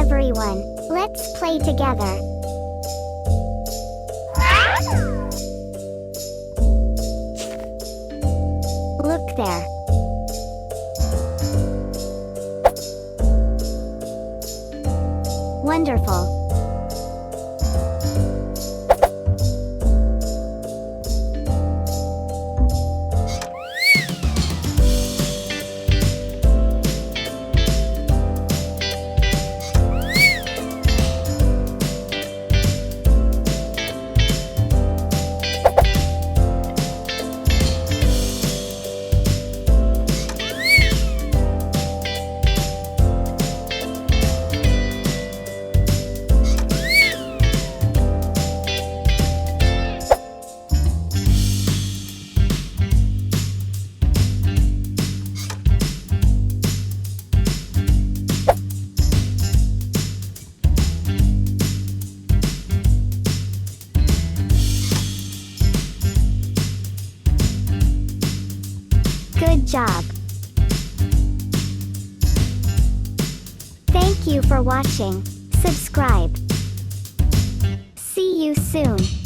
everyone, let's play together. Look there. Wonderful. Good job. Thank you for watching. Subscribe. See you soon.